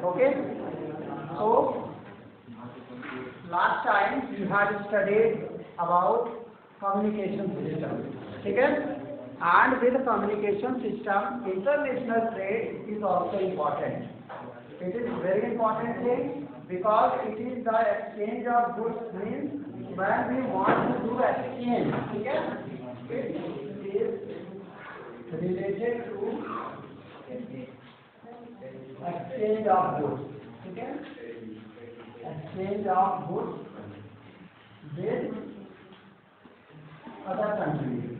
Okay. So last time we had studied about communication system. Okay. And with communication system, international trade is also important. It is very important thing because it is the exchange of goods. Means when we want to do exchange, okay, it is related to exchange of goods. Okay, exchange of goods with other countries.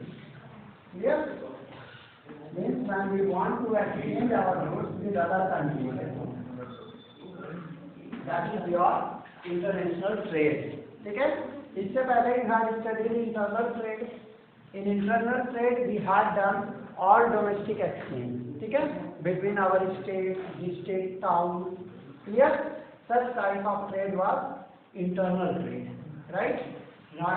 Yes, means when we want to exchange our goods with other countries, that is your international trade. ठीक है? इससे पहले we had studied internal trade. In internal trade we had done all domestic exchange. ठीक है? Between our state, district, town. Clear? Such type of trade was internal trade. Right? Now,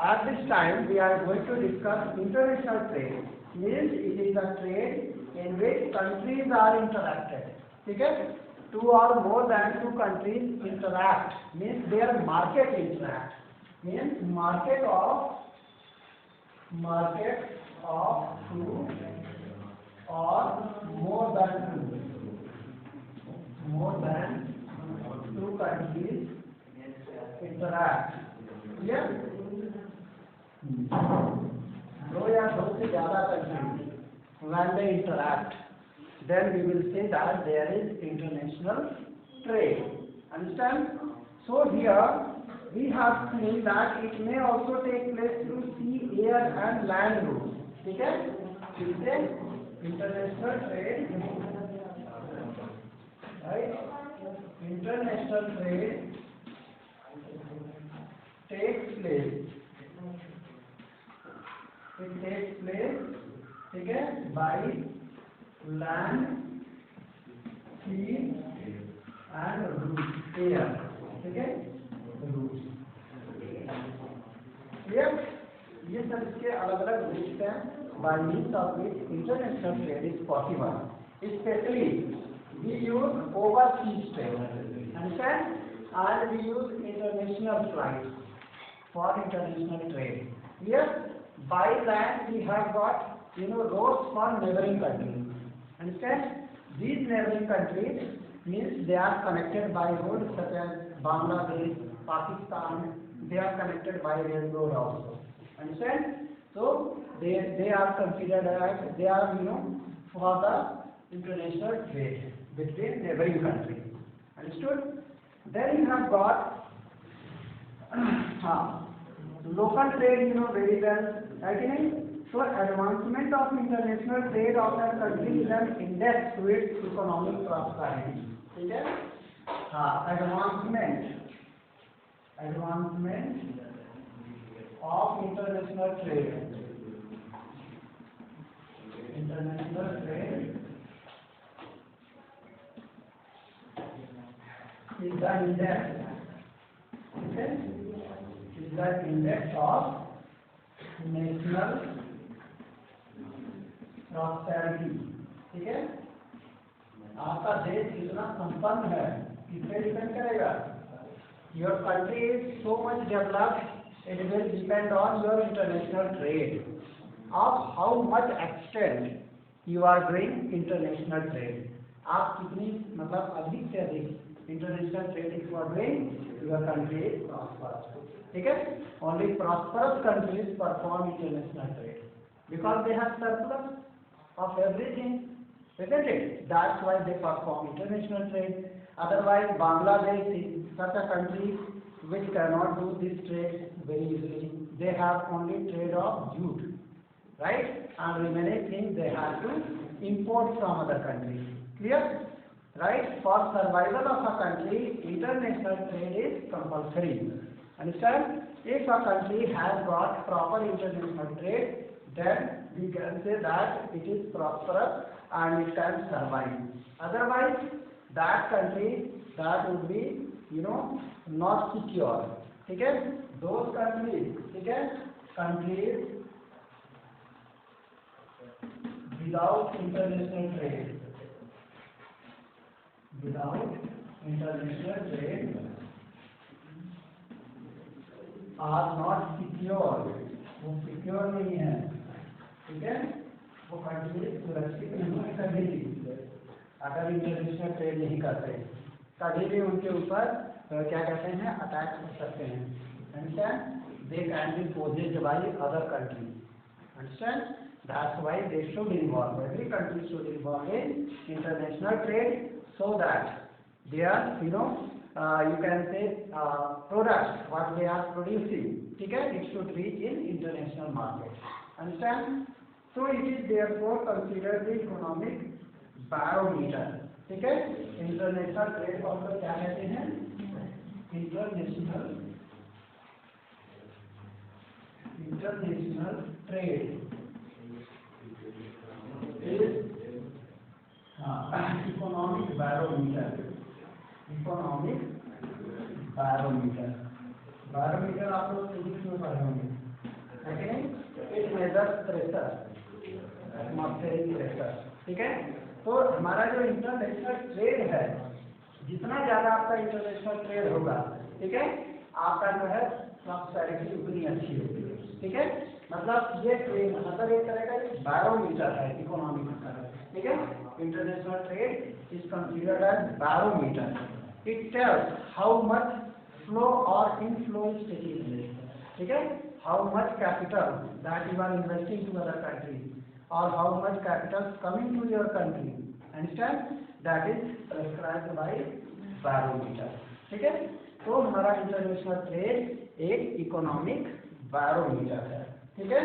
at this time we are going to discuss international trade. Means it is a trade in which countries are interacted. ठीक है? Two or more than two countries interact. Means their market interact. Means market of two or more than two countries interact. Yes. दो या दो से ज़्यादा countries when they interact, then we will say that there is international trade. Understand? So here we have seen that it may also take place through sea, air and land routes. Okay? इससे international trade, right? International trade takes place. It takes place, okay, by land, sea and route, air. Okay? Routes. Clear? ये सब इसके अलग अलग roots हैं by means of which international trade is possible. Especially we use overseas trade. Understand? And we use international flights for international trade. Yes, by land we have got roads for neighboring countries. Understand? These neighboring countries means they are connected by roads such as Bangladesh, Pakistan. They are connected by railroad also. Understand? So they are considered as they are for the international trade between neighboring countries. Understood? Then you have got local trade, very well, right? So advancement of international trade of a country is an index to its economic prosperity. Okay? Advancement of international trade. International trade is the index. Okay? Is the index of national prosperity. ठीक है? आपका देश कितना संपन्न है किस पे depend करेगा? Your country is so much developed, it will depend on your international trade. Of how much extent you are doing international trade. आप कितनी अधिक से अधिक international trade if you are doing, your country is prosperous. ठीक है? Only prosperous countries perform international trade because they have surplus of everything, isn't it? That's why they perform international trade. Otherwise, Bangladesh is such a country which cannot do this trade very easily. They have only trade of jute, right? And remaining things they have to import from other countries. Clear? Right? For survival of a country, international trade is compulsory. Understand? If a country has got proper international trade, then we can say that it is prosperous and it can survive. Otherwise, that country that would be, not secure. Okay? Those countries, okay? Countries without international trade, without international trade are not secure, वो secure नहीं है, ठीक है, वो country सुरक्षित नहीं है कभी भी, अगर इंटरनेशनल ट्रेड नहीं करते कभी भी उनके ऊपर क्या कहते हैं अटैक कर सकते हैं, understand, they can be possessed by other country, understand, that's why they should involve, every country should involve in international trade so that their you can say products what they are producing, ठीक है, it should reach in international market, understand, so it is therefore considered the economic barometer, ठीक है, international trade को हम लोग क्या कहते हैं, international trade economic barometer, barometer आप लोग फिजिक्स में पढ़े होंगे, it measures pressure, atmospheric pressure, ठीक है, तो हमारा जो इंटरनेशनल ट्रेड है, जितना ज्यादा आपका इंटरनेशनल ट्रेड होगा, ठीक है, आपका जो है प्रॉस्पेरिटी उतनी अच्छी होगी, ठीक है, मतलब ये ट्रेड मतलब एक तरह का बैरोमीटर है इकोनॉमिक का, ठीक है, international trade is considered as barometer, it tells how much flow और इनफ्लो इज टेकिंग प्लेस, ठीक है, how much capital that you are investing to other country or how much capital coming to your country, understand, that is prescribed by barometer, ठीक है, तो हमारा international trade एक economic barometer है, ठीक है,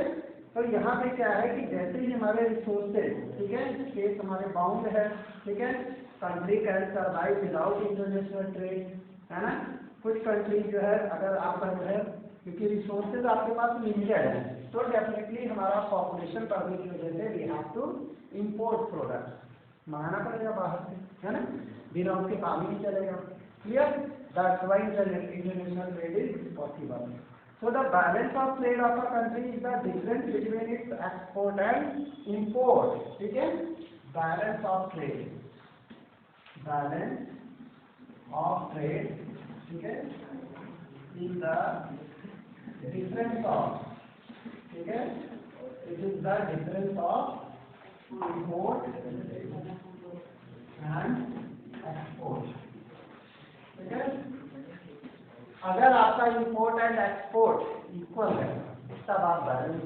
तो यहाँ पे क्या है कि जैसे ही हमारे रिसोर्सेज, ठीक है, स्पेस हमारे बाउंड है, ठीक है, country can survive without international trade, है ना, कुछ कंट्री जो है अगर आपका जो है क्योंकि रिसोर्सेज आपके पास लिमिटेड है, तो डेफिनेटली हमारा पॉपुलेशन बढ़ने की वजह से we have to import product, मंगाना पड़ेगा बाहर से, है ना, बिना उसके काम ही नहीं चलेगा, clear, that's why international trade is possible, so the balance of trade of a country is the difference between its export and import, ठीक है, बैलेंस ऑफ ट्रेड, ठीक है, इज द difference of, ठीक है, it is the difference of import and export, ठीक है, अगर आपका import and export इक्वल है तब आप बैलेंस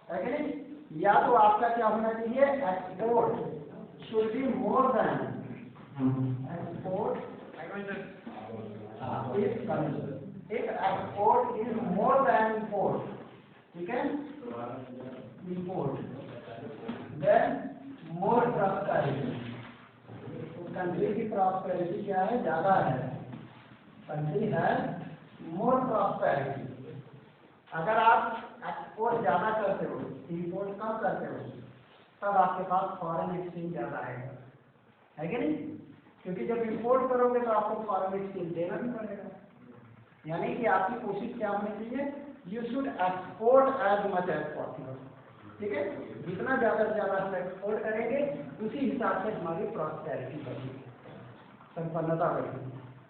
है कि नहीं, या तो आपका क्या होना चाहिए, export should be more than export, if export is more than import, ठीक है, import, then more prosperity, country की प्रॉस्पेरिटी क्या है, ज्यादा है, कंट्री है मोर प्रॉस्पेरिटी, अगर आप एक्सपोर्ट ज्यादा करते हो इंपोर्ट कम करते हो तब आपके पास फॉरेन एक्सचेंज ज्यादा आएगा, है कि नहीं, क्योंकि जब इंपोर्ट करोगे तो आपको फॉरेन एक्सचेंज देना भी पड़ेगा, यानी कि आपकी कोशिश क्या होनी चाहिए, you should export as much as possible, ठीक है, जितना ज्यादा से ज्यादा हम एक्सपोर्ट करेंगे उसी हिसाब से हमारी प्रॉस्पेरिटी बढ़ेगी, संपन्नता बढ़ेगी,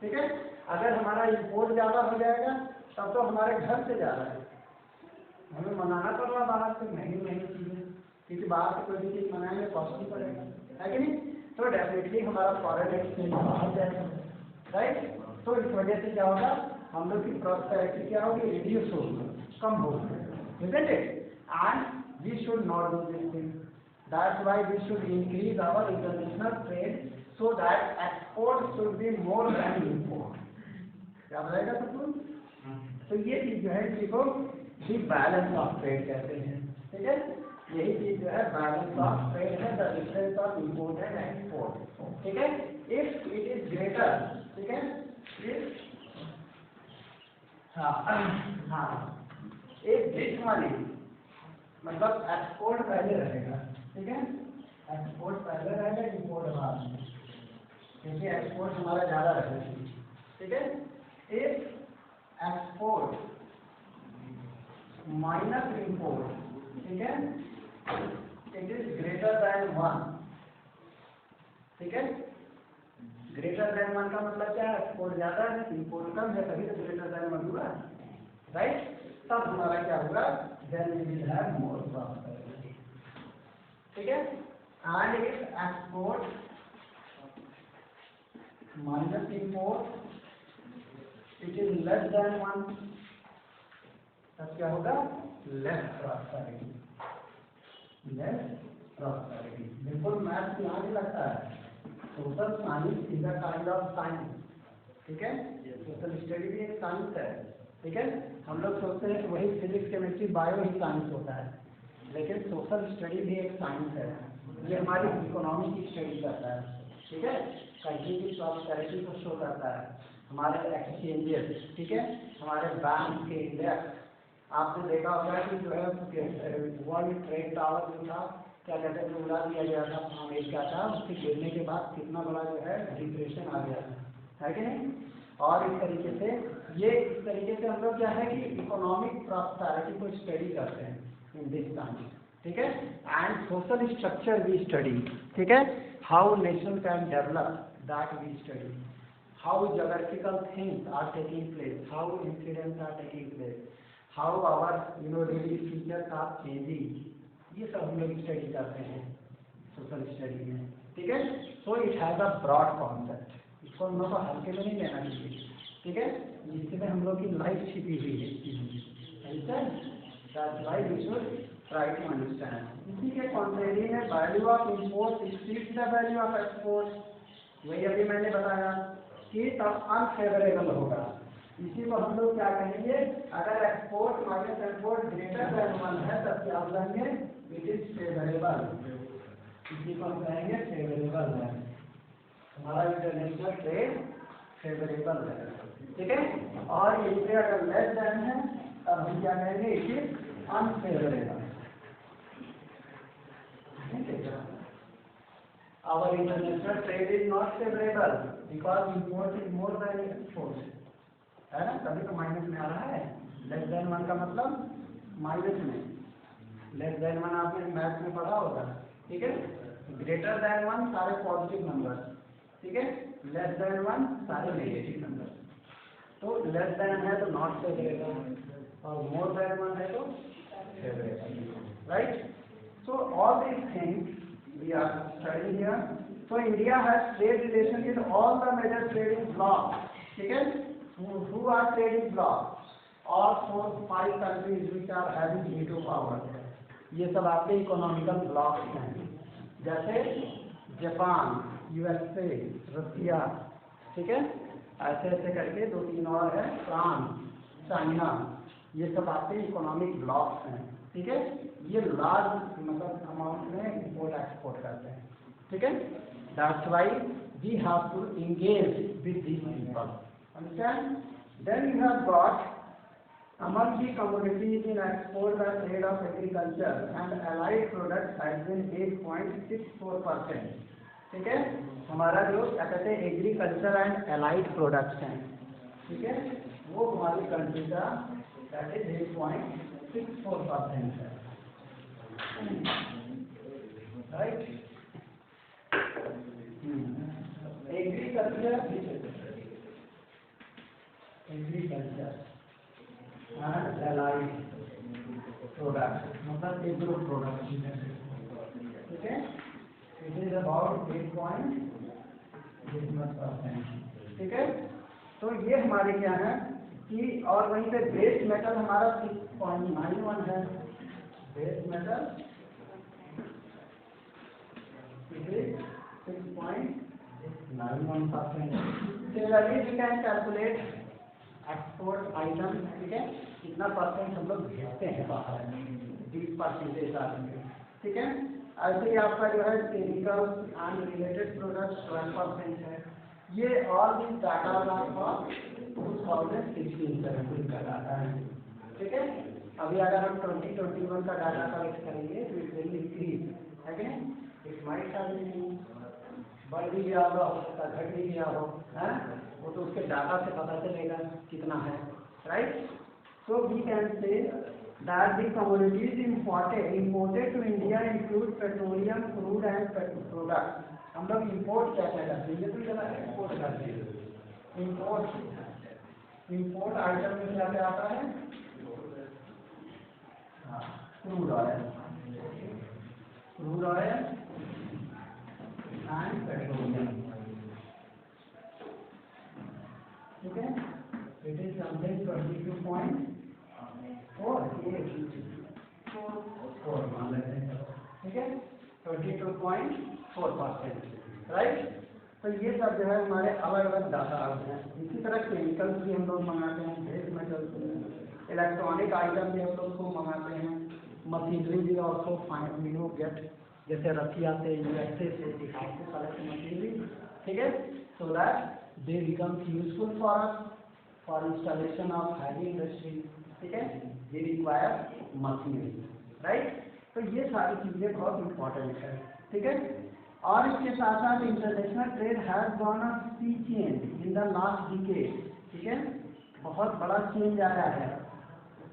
ठीक है, अगर हमारा इंपोर्ट ज्यादा हो जाएगा तब तो हमारे घर से ज्यादा है, हमें मंगाना पड़ रहा बाहर से महंगी महंगी चीजें, क्योंकि बाहर से कोई भी चीज मंगाएंगे कॉस्टली पड़ेगा, है कि नहीं, तो डेफिनेटली हमारा फॉरेन एक्सचेंज बाहर जाएगा, राइट, तो इस वजह से क्या होगा, हम लोग की प्रॉस्पेरिटी क्या होगी, रिड्यूस होगी, कम होगी, isn't it? And we should not do this thing. That's why we should increase our international trade so that export should be more than import. याद रहेगा सबको? तो ये चीज जो है इसी को भी बैलेंस ऑफ ट्रेड कहते हैं, ठीक है, यही चीज जो है बैलेंस ऑफ ट्रेड है, the difference of import and export, ठीक है, इफ इट इज ग्रेटर, ठीक है, इफ हाँ एक बिट मनी मतलब एक्सपोर्ट पहले रहेगा, ठीक है, एक्सपोर्ट पहले रहेगा, इंपोर्ट बाद में, क्योंकि एक्सपोर्ट हमारा ज्यादा रहेगा, ठीक है, इफ एक्सपोर्ट माइनस इंपोर्ट, ठीक है, इट इज ग्रेटर देन 1, ठीक है, 1 का मतलब क्या है, एक्सपोर्ट ज्यादा है, इम्पोर्ट कम है, तभी तो ग्रेटर देन 1 हुआ, राइट। तब हमारा क्या होगा, then we will have more prosperity, ठीक है। And if export minus import it is less than 1, तब क्या होगा, लेस प्रॉस्पेरिटी, लेस प्रॉस्पेरिटी। बिल्कुल मैथ यहाँ भी लगता है, social science is a kind of science, ठीक है, सोशल स्टडी भी एक साइंस है, ठीक है। हम लोग सोचते हैं कि वही फिजिक्स केमिस्ट्री बायो ही साइंस होता है, लेकिन सोशल स्टडी भी एक साइंस है। ये हमारी इकोनॉमी की स्टडी करता है, ठीक है, कंट्री की प्रॉस्पेरिटी को शो करता है, हमारे एक्सचेंजेस, ठीक है, हमारे बैंक के इंडेक्स। आपने देखा होगा कि जो है वर्ल्ड ट्रेड टावर जो था, क्या कहते हैं, जो उड़ा दिया गया था अमेरिका का, उसके गिरने के बाद कितना बड़ा जो है डिप्रेशन आ गया है कि नहीं। और इस तरीके से इस तरीके से हम लोग क्या है कि इकोनॉमिक प्रॉस्पेरिटी को स्टडी करते हैं इन दिस टाइम, ठीक है। And social structure we study, ठीक है, how nation can develop that we study, how geographical things are taking place, how incidents are taking place, how our daily features are changing, ये सब हम लोग study करते हैं सोशल स्टडी में, ठीक है। So it has a broad concept, इसको हम लोग को हल्के में नहीं लेना चाहिए, ठीक है, जिसमें हम लोग की लाइफ छिपी हुई है, ट्राई टू अंडरस्टैंड। इसी के कॉन्ट्रेरी में value of import exceeds the value of export, वही अभी मैंने बताया कि तब अनफेवरेबल होगा। इसी को हम लोग क्या कहेंगे, अगर export minus export greater than 1 है तब क्या हो जाएंगे, इट इज फेवरेबल, इसी को हम कहेंगे फेवरेबल है, हमारा इंटरनेशनल ट्रेड फेवरेबल है, ठीक है। और इससे अगर लेस देन है तब हम क्या कहेंगे, it is unfavourable. Our international trade is not favorable because import is more than export, है ना, तभी तो माइनस में आ रहा है। लेस देन 1 का मतलब माइनस में, लेस देन 1 आपने मैथ में पढ़ा होगा, ठीक है। ग्रेटर देन 1 सारे पॉजिटिव नंबर, ठीक है, लेस देन 1 सारे नेगेटिव नंबर। तो लेस देन है तो नॉट फेवरेबल और मोर देन 1 है तो favourable, right. So all these things we are studying here. So India has trade relation with all the major trading blocks, ठीक है। Who are trading blocks? All 4-5 countries which are having veto power, ये सब आपके economical blocks हैं, जैसे Japan, USA, रसिया, ठीक है, ऐसे ऐसे करके 2-3 और है, फ्रांस, चाइना, ये सब आपके इकोनॉमिक ब्लॉक्स हैं, ठीक है। ये लार्ज मतलब अमाउंट में इम्पोर्ट एक्सपोर्ट करते हैं, ठीक है। That's why we have to engage with these people, understand. Then you have got among the commodities in export the trade of agriculture and allied products has been 8.64%, ठीक है। हमारा जो क्या कहते हैं एग्रीकल्चर एंड एलाइड प्रोडक्ट्स हैं, ठीक है, वो हमारी कंट्री का दैट इज 8.64% है, right. Agriculture and allied product मतलब एग्रो प्रोडक्ट, ठीक है, इट इज अबाउट 8.6%, ठीक है। तो ये हमारे क्या है कि और वहीं पे बेस मेटल हमारा 6.91 है, base metal 6.91%। Similarly, we can calculate export item, ठीक है, कितना परसेंट हम लोग भेजते हैं बाहर, 20% आदमी, ठीक है। ऐसे ही आपका जो है केमिकल एंड रिलेटेड प्रोडक्ट्स 12% है। ये ऑल दिस डाटा फॉर 2016 का डाटा है, ठीक है। अभी अगर हम 2021 का डाटा कलेक्ट करेंगे तो इट विल इंक्रीज, है कि नहीं, इट माइट हैव इंक्रीज, बढ़ भी गया होगा, घट भी गया हो, है, वो तो उसके डाटा से पता चलेगा कितना है, right. So we can say that the commodities imported to India include petroleum, crude and products, हम लोग इंपोर्ट क्या क्या करते हैं, ये तो चला एक्सपोर्ट करते हैं। इंपोर्ट आइटम में क्या क्या आता है, क्रूड ऑयल एंड पेट्रोलियम, ठीक है। इट इज समथिंग 22.4 मान लेते हैं, ठीक है, 22.4%, राइट। तो ये सब जो है हमारे अलग अलग डाटा हैं। इसी तरह केमिकल्स भी हम लोग मंगाते हैं, बेस मेटल्स, इलेक्ट्रॉनिक आइटम भी हम लोग को मंगाते हैं, मशीनरी भी also fine we know get, जैसे रसिया से, यूएसए से कलेक्ट मशीनरी, ठीक है, so that they becomes useful for us for installation of heavy industry, ठीक है, दे रिक्वायर मशीनरी, राइट। तो ये सारी चीजें बहुत इंपॉर्टेंट है, ठीक है। और इसके साथ साथ international trade has gone a sea change in the last decade, ठीक है, बहुत बड़ा चेंज आया है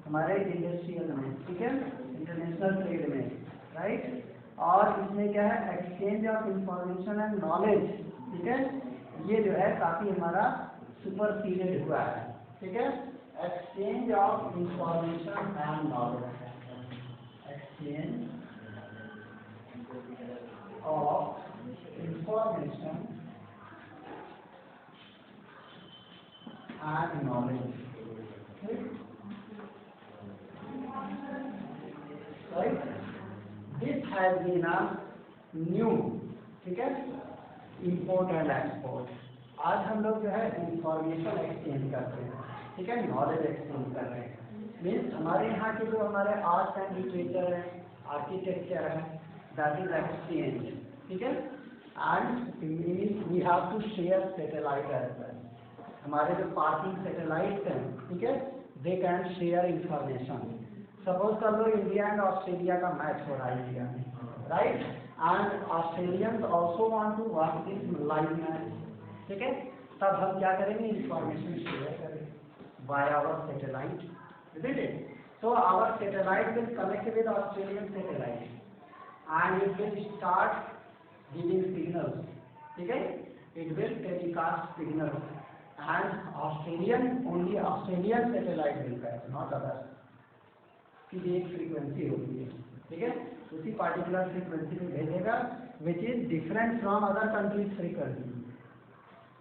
हमारे इंडस्ट्रियल में, ठीक है, इंटरनेशनल ट्रेड में, राइट। और इसमें क्या है, exchange of information and knowledge, ठीक है, ये जो है काफी हमारा सुपरसीडेड हुआ है, ठीक है। Exchange of information and knowledge, exchange of information and knowledge, right? This has been a new, ठीक है, import and export। आज हम लोग जो है इंफॉर्मेशन एक्सचेंज करते हैं, ठीक है, नॉलेज एक्सचेंज कर रहे हैं। मीन्स हमारे यहाँ के जो हमारे आर्ट एंड लिटरेचर है, आर्किटेक्चर है, that is exchange, ठीक है। and we have to share satellite as well। हमारे जो पार्किंग सैटेलाइट हैं, ठीक है, they can share information। Suppose कर लो इंडिया एंड ऑस्ट्रेलिया का मैच हो रहा है इंडिया में, right, and Australians also want to watch this live match, ठीक है, तब हम क्या करेंगे, इंफॉर्मेशन शेयर करेंगे by our satellite, isn't it? So our satellite will connect with Australian satellite and it will start giving signals, ठीक है, it will telecast signals and only Australian satellite will catch, not others, की एक frequency होती है, ठीक है, उसी particular frequency में भेजेगा which is different from other countries frequency।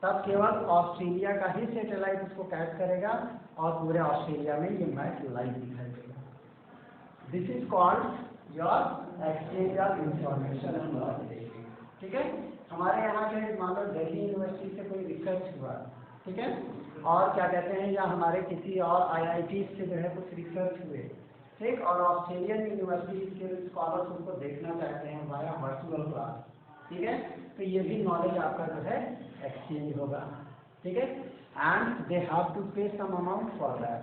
तब केवल ऑस्ट्रेलिया का ही सैटेलाइट उसको कैच करेगा और पूरे ऑस्ट्रेलिया में ये मैच लाइव दिखाई देगा। This is called your exchange of information and knowledge, ठीक है। हमारे यहाँ के मान लो दिल्ली यूनिवर्सिटी से कोई रिसर्च हुआ, ठीक है, और क्या कहते हैं, या हमारे किसी और IIT से जो है कुछ रिसर्च हुए, ठीक, और ऑस्ट्रेलियन यूनिवर्सिटी के स्कॉलर्स उनको देखना चाहते हैं वाया वर्चुअल क्लास, ठीक है, तो ये भी नॉलेज आपका जो है एक्सचेंज होगा, ठीक है, एंड दे हैव टू पे सम अमाउंट फॉर दैट।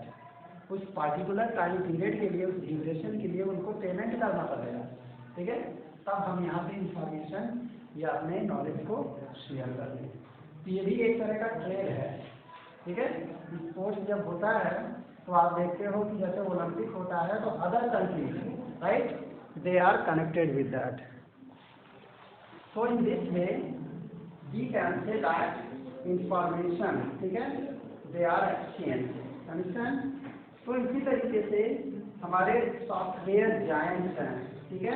कुछ पार्टिकुलर टाइम पीरियड के लिए, उस ड्यूरेशन के लिए उनको पेमेंट करना पड़ेगा, ठीक है, तब हम यहाँ पे इंफॉर्मेशन या अपने नॉलेज को शेयर कर दें। तो ये भी एक तरह का ट्रेड है, ठीक है। स्पोर्ट्स जब होता है तो आप देखते हो कि जैसे ओलंपिक होता है तो other countries, right, they are connected with that. So in this way we can say that information, ठीक है, they are exchange, understand। तो इसी तरीके से हमारे सॉफ्टवेयर जायंट्स हैं, ठीक है,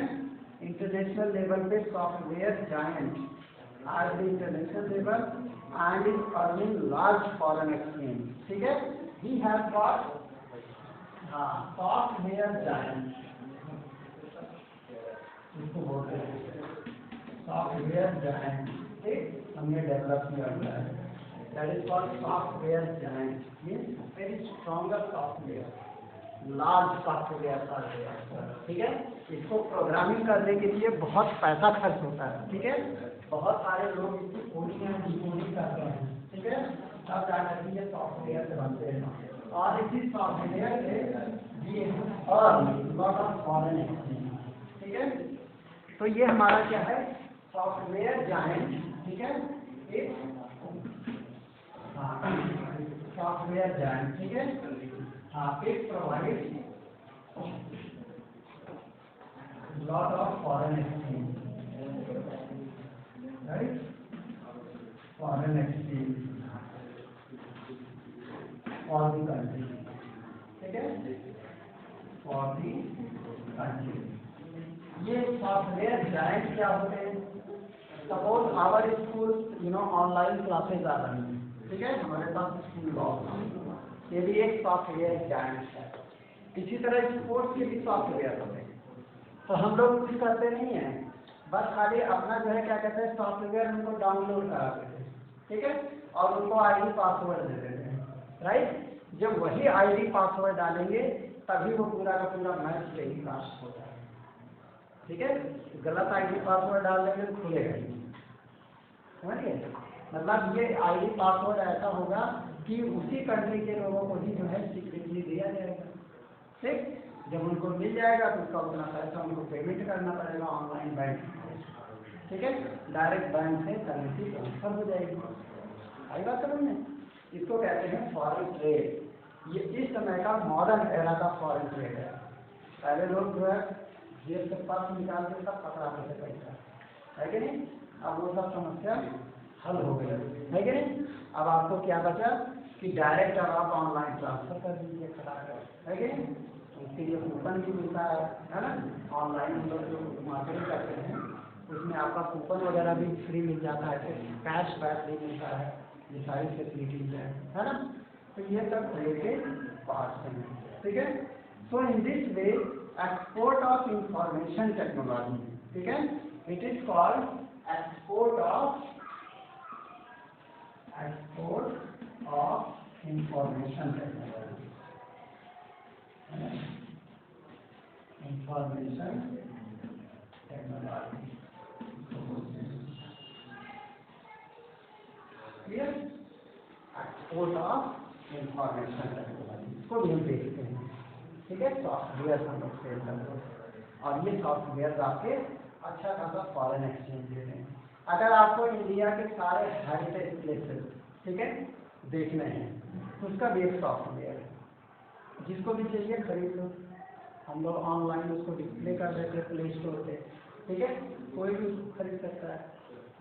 इंटरनेशनल लेवल पे सॉफ्टवेयर जायंट आज भी international level and is earning large foreign exchange, ठीक है। We have got software giant, इसको बोलते हैं सॉफ्टवेयर जायंट, ठीक, हमने डेवलप किया हुआ है, that is called software giant, means very stronger software, large software, ठीक है। इसको प्रोग्रामिंग करने के लिए बहुत पैसा खर्च होता है, ठीक है, बहुत सारे लोग इसकी कोडिंग एंड डिकोडिंग करते हैं, ठीक है, तब जाकर ये सॉफ्टवेयर बनते हैं। और इसी सॉफ्टवेयर से ये लॉट ऑफ फॉरेन एक्सचेंज, ठीक है। तो ये हमारा क्या है, सॉफ्टवेयर जायंट, ठीक है, एक सॉफ्टवेयर जायंट, ठीक है, it provides lot of foreign exchange, right। Foreign exchange for the country, ठीक है, फॉर द कंट्री। ये सॉफ्टवेयर जायंट क्या होते हैं? Suppose our school online classes आ रही हैं, ठीक है, हमारे पास स्कूल लॉग, ये भी एक सॉफ्टवेयर जायंट है। इसी तरह स्पोर्ट्स के भी सॉफ्टवेयर होते हैं। तो हम लोग कुछ करते नहीं हैं, बस खाली अपना जो है क्या कहते हैं सॉफ्टवेयर उनको डाउनलोड करा देते हैं, ठीक है, और उनको आईडी पासवर्ड दे देते हैं, राइट। जब वही आईडी पासवर्ड डालेंगे तभी वो पूरा का पूरा मैच टेलीकास्ट होता है, ठीक है। गलत आईडी पासवर्ड डाल देंगे तो खुलेगा नहीं, समझिए। मतलब ये आईडी पासवर्ड ऐसा होगा कि उसी कंट्री के लोगों को ही जो है सिक्योरिटी दिया जाएगा, ठीक। जब उनको मिल जाएगा तो उसका उतना पैसा उनको पेमेंट करना पड़ेगा ऑनलाइन बैंक, ठीक है, डायरेक्ट बैंक से करेंसी ट्रांसफर हो जाएगी। आई बात समझ में? इसको कहते हैं फॉरेन ट्रेड। ये इस समय का मॉडर्न एरा का फॉरेन ट्रेड है। पहले लोग जो है जेब से पर्स निकाल के सब पकड़ाते थे पैसा, है कि नहीं? अब वो सब समस्या हल हो गई, है कि नहीं? अब आपको क्या बचा कि डायरेक्ट अब आप ऑनलाइन ट्रांसफर कर दीजिए खड़ा कर, है कि नहीं? उसके लिए कूपन भी मिलता है ना? ऑनलाइन हम लोग जो मार्केटिंग करते हैं उसमें आपका कूपन वगैरह भी फ्री मिल जाता है, कैश बैक भी मिलता है, ये सारी फैसिलिटीज है ना? तो ये सब ट्रेड के पार्ट्स हैं, ठीक है। So in this way export of information technology, ठीक है, it is called export of information technology, information technology, clear? Export of information technology, इसको भी हम देखते हैं, ठीक है। सॉफ्टवेयर हम लोग सेल करते हैं और ये सॉफ्टवेयर आपके अच्छा खासा फॉरेन एक्सचेंज देते हैं। अगर आपको इंडिया के सारे हेरिटेज प्लेसेस, ठीक है, देखने हैं तो उसका भी एक सॉफ्टवेयर है, जिसको भी चाहिए खरीद लो। हम लोग ऑनलाइन उसको डिस्प्ले कर देते हैं प्ले स्टोर पे, ठीक है, कोई भी उसको खरीद सकता है।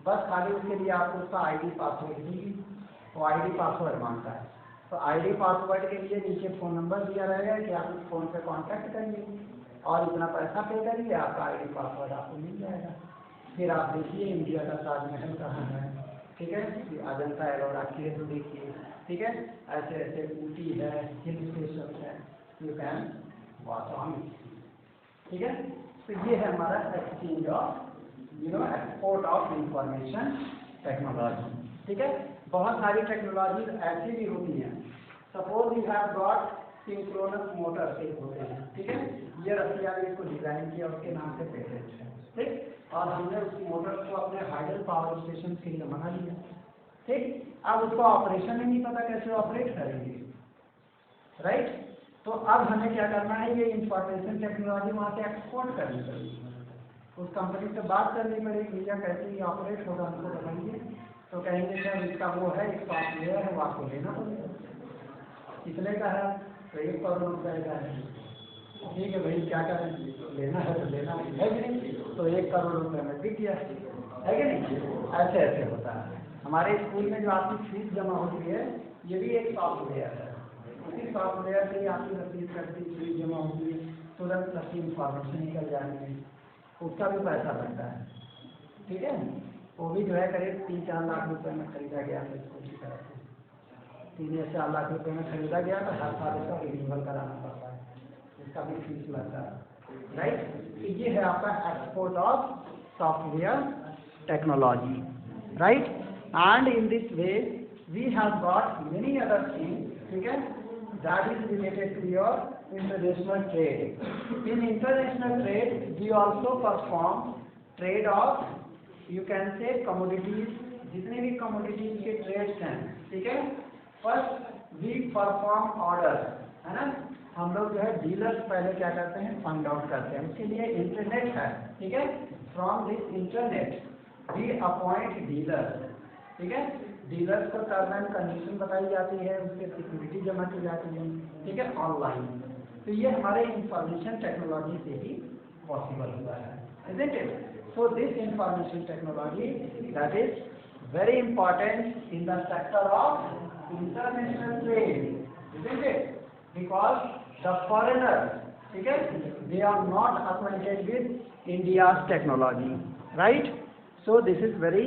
बस खाली उसके लिए आपको उसका आईडी पासवर्ड ही, वो आईडी पासवर्ड मांगता है। तो आईडी पासवर्ड के लिए नीचे फ़ोन नंबर दिया रहेगा कि आप उस फ़ोन पे कांटेक्ट करिए और इतना पैसा पे करिए, आपका आईडी पासवर्ड आपको मिल जाएगा। फिर आप देखिए इंडिया का ताजमहल कहाँ है, ठीक है, अजंता एलोरा केव देखिए, ठीक है, ऐसे ऐसे ऊटी है, हिल स्टेशन है, यू कैन वॉच ऑन, ठीक है। तो ये है हमारा exchange of export of information technology, ठीक है। बहुत सारी टेक्नोलॉजी ऐसी भी होती हैं। Suppose you have got synchronous motor एक होते हैं, ठीक है, ये रसिया ने इसको डिजाइन किया, उसके नाम से पेटेंट है, ठीक। और हमने उस मोटर को अपने हाइडल पावर स्टेशन के लिए मंगा लिया, ठीक। अब उसका ऑपरेशन ही नहीं पता कैसे ऑपरेट करेंगे, राइट। तो अब हमें क्या करना है, ये इंफॉर्मेशन टेक्नोलॉजी वहाँ से एक्सपोर्ट करनी पड़ेगी, उस कंपनी से बात करनी पड़ेगी, भैया कैसे ये ऑपरेट होगा हमको बताइए। तो कहेंगे सर इसका वो है, एक सॉफ्टवेयर है, वो आपको लेना पड़ेगा। कितने का है? तो 1 करोड़ रुपये का है। ठीक है भाई, क्या करें, लेना है तो लेना है कि नहीं? तो 1 करोड़ रुपये में बिक गया, है कि नहीं? ऐसे ऐसे होता है। हमारे स्कूल में जो आपकी फीस जमा होती है, ये भी एक सॉफ्टवेयर है। उसी सॉफ्टवेयर से आपकी रसीद करती फीस जमा होती है, तुरंत रसीद इंफॉर्मेशन निकल जाएंगे, उसका भी पैसा लगता है, ठीक है। वो भी जो है करीब 3-4 लाख रुपए में खरीदा गया था स्कूल की तरफ से। 3 या 4 लाख रुपए में खरीदा गया था, हर साल इसका रिन्यूअल कराना पड़ता है, इसका भी फीस लगता है, राइट। तो ये है आपका export of software technology, right. And in this way we have got many other things, ठीक है, that is related to your international trade. In international trade, we also perform trade of, you can say, commodities. जितने भी commodities के trades हैं, ठीक है। First we perform orders, है ना। हम लोग जो है डीलर्स पहले क्या करते हैं, फाइंड आउट करते हैं, उसके लिए इंटरनेट है, ठीक है। From this internet we appoint dealers, ठीक है। डीलर्स को टर्म एंड कंडीशन बताई जाती है, उसके सिक्योरिटी जमा की जाती है, ठीक है, ऑनलाइन। तो ये हमारे इंफॉर्मेशन टेक्नोलॉजी से ही पॉसिबल हुआ है, isn't it? So this information technology, that is very important in the sector of international trade, isn't it? Because the foreigners, okay, they are not acquainted with India's technology, right? So this is very